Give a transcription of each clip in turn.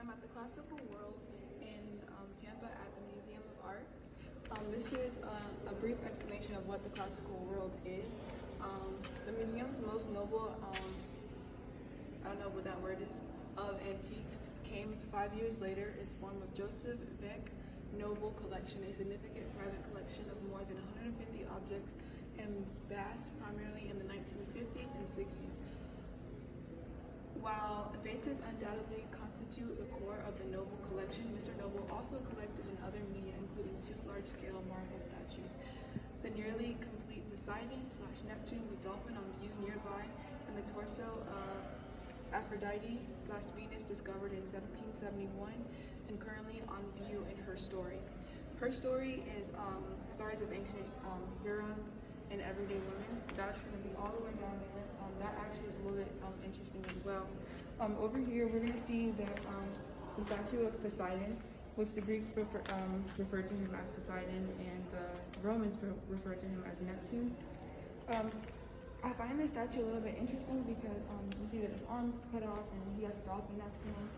I'm at the Classical World in Tampa at the Museum of Art. This is a brief explanation of what the Classical World is. The museum's most noble, I don't know what that word is, of antiques came 5 years later. It's formed of Joseph Beck Noble Collection, a significant private collection of more than 150 objects embossed primarily in the 1950s and 60s. While vases undoubtedly constitute the core of the Noble collection, Mr. Noble also collected in other media, including 2 large-scale marble statues. The nearly complete Poseidon/Neptune with dolphin on view nearby, and the torso of Aphrodite/Venus discovered in 1771 and currently on view in Her Story. Her Story is stories of ancient heroes and everyday women. That's going to be all the way down there. That actually is a little bit interesting as well. Over here, we're going to see the statue of Poseidon, which the Greeks referred to him as Poseidon, and the Romans referred to him as Neptune. I find this statue a little bit interesting because you see that his arms cut off and he has a dolphin next to him.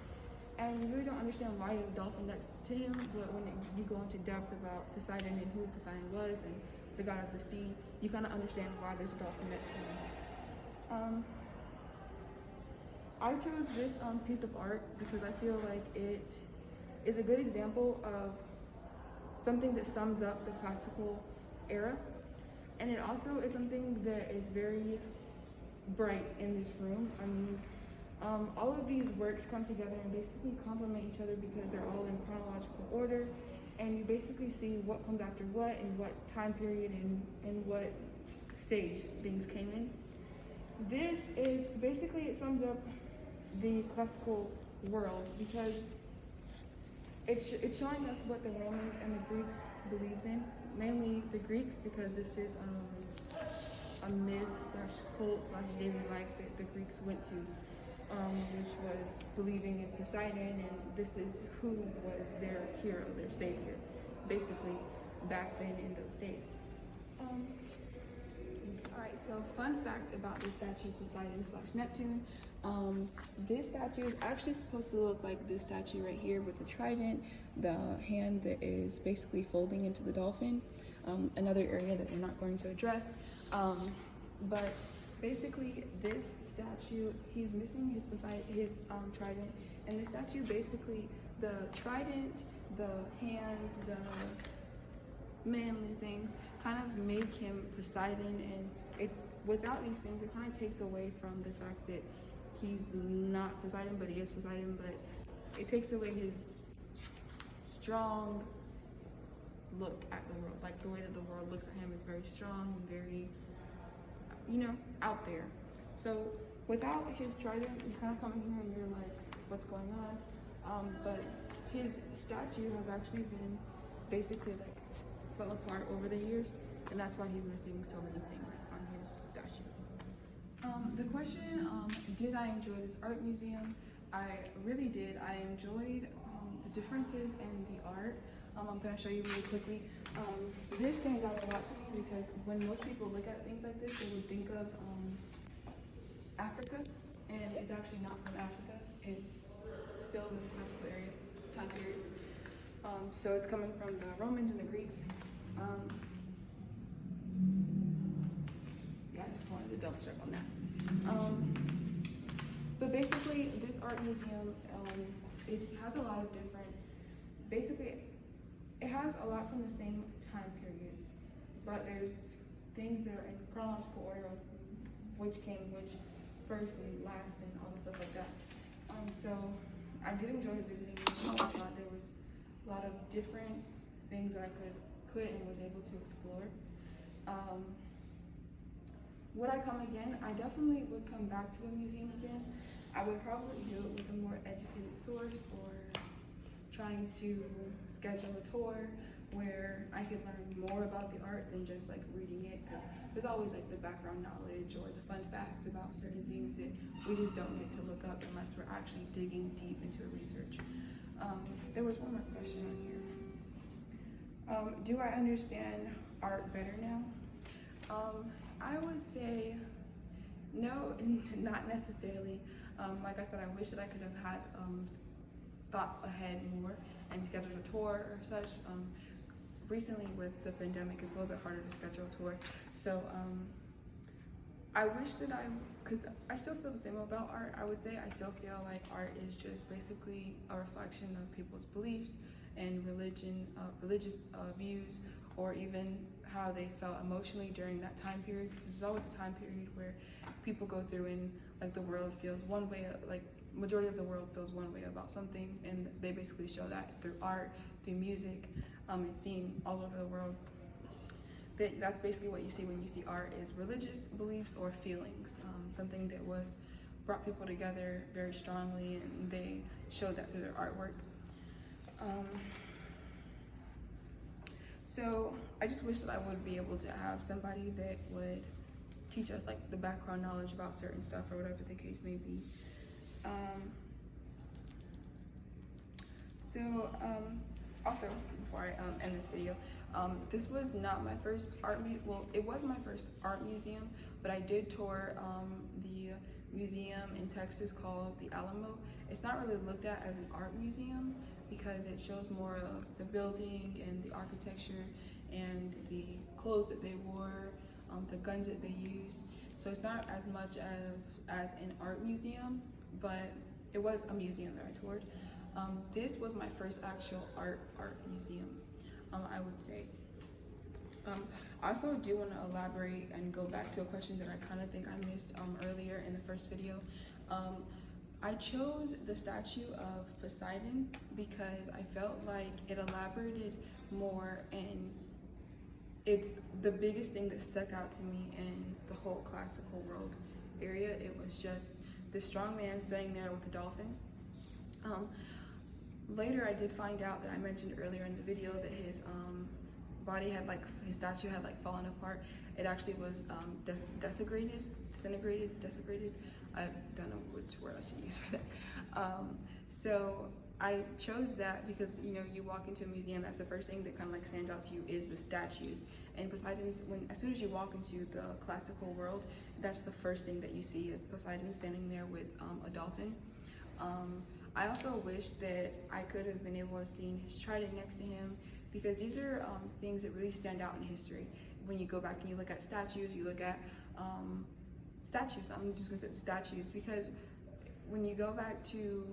And you really don't understand why he has a dolphin next to him, but when you go into depth about Poseidon and who Poseidon was and the god of the sea, you kind of understand why there's a dolphin next to him. I chose this piece of art because I feel like it is a good example of something that sums up the classical era, and it also is something that is very bright in this room. I mean, all of these works come together and basically complement each other because they're all in chronological order, and you basically see what comes after what and what time period and what stage things came in. This is basically, it sums up the classical world because it's showing us what the Romans and the Greeks believed in, mainly the Greeks, because this is a myth/cult/daily life that the Greeks went to, which was believing in Poseidon, and this is who was their hero, their savior, basically back then in those days. Alright, so fun fact about this statue, Poseidon/Neptune. This statue is actually supposed to look like this statue right here with the trident, the hand that is basically folding into the dolphin, another area that we're not going to address. But basically this statue, he's missing his trident, and the statue basically, the trident, the hand, the manly things kind of make him Poseidon, and without these things it kind of takes away from the fact that he's not Poseidon, but he is Poseidon, but it takes away his strong look at the world. Like the way that the world looks at him is very strong and very, out there. So without his trident, you kind of come in here and you're like, what's going on? But his statue has actually been basically like fell apart over the years, and that's why he's missing so many things on his statue. The question, did I enjoy this art museum? I really did. I enjoyed the differences in the art. I'm going to show you really quickly. This stands out a lot to me because when most people look at things like this, they would think of Africa, and it's actually not from Africa. It's still this classical area, time period. So it's coming from the Romans and the Greeks. Yeah, I just wanted to double check on that. But basically, this art museum, it has a lot of different, basically, it has a lot from the same time period, but there's things that are in chronological order of which came which first and last and all the stuff like that. So I did enjoy visiting. I thought there was a lot of different things that I could and was able to explore. Would I come again? I definitely would come back to the museum again. I would probably do it with a more educated source, or trying to schedule a tour where I could learn more about the art than just like reading it, because there's always like the background knowledge or the fun facts about certain things that we just don't get to look up unless we're actually digging deep into a research. There was one more question on here. Do I understand art better now? I would say no, not necessarily. Like I said, I wish that I could have had thought ahead more and scheduled a tour or such. Recently with the pandemic, it's a little bit harder to schedule a tour. So I wish that because I still feel the same about art. I would say I still feel like art is just basically a reflection of people's beliefs and religious views, or even how they felt emotionally during that time period. There's always a time period where people go through and like the world feels one way, like majority of the world feels one way about something, and they basically show that through art, through music. It's seen all over the world. That's basically what you see when you see art, is religious beliefs or feelings, something that brought people together very strongly, and they showed that through their artwork. So I just wish that I would be able to have somebody that would teach us like the background knowledge about certain stuff or whatever the case may be. Also, before I end this video, this was not my first it was my first art museum, but I did tour the museum in Texas called the Alamo. It's not really looked at as an art museum because it shows more of the building and the architecture and the clothes that they wore, the guns that they used. So it's not as much as an art museum, but it was a museum that I toured. This was my first actual art museum, I would say. I also do want to elaborate and go back to a question that I kind of think I missed earlier in the first video. I chose the statue of Poseidon because I felt like it elaborated more, and it's the biggest thing that stuck out to me in the whole classical world area. It was just the strong man standing there with the dolphin. Later I did find out that I mentioned earlier in the video that his body had his statue had fallen apart. It actually was disintegrated. I don't know which word I should use for that. So I chose that because, you know, you walk into a museum, that's the first thing that kind of stands out to you is the statues. And Poseidon's, as soon as you walk into the classical world, that's the first thing that you see is Poseidon standing there with a dolphin. I also wish that I could have been able to see his trident next to him, because these are things that really stand out in history. When you go back and you look at statues, you look at statues, I'm just gonna say statues, because when you go back to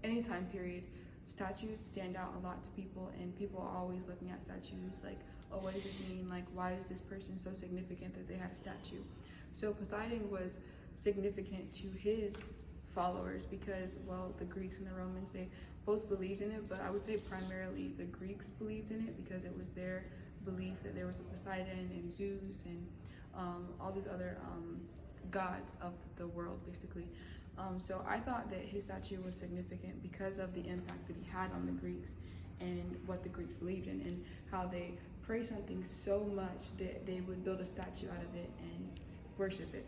any time period, statues stand out a lot to people, and people are always looking at statues like, oh, what does this mean? Like, why is this person so significant that they had a statue? So Poseidon was significant to his followers because, well, the Greeks and the Romans, they both believed in it, but I would say primarily the Greeks believed in it because it was their belief that there was a Poseidon and Zeus and all these other gods of the world, basically. So I thought that his statue was significant because of the impact that he had on the Greeks and what the Greeks believed in, and how they praised something so much that they would build a statue out of it and worship it.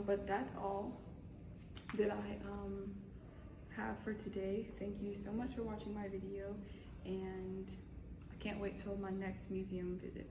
But that's all that I have for today. Thank you so much for watching my video, and I can't wait till my next museum visit.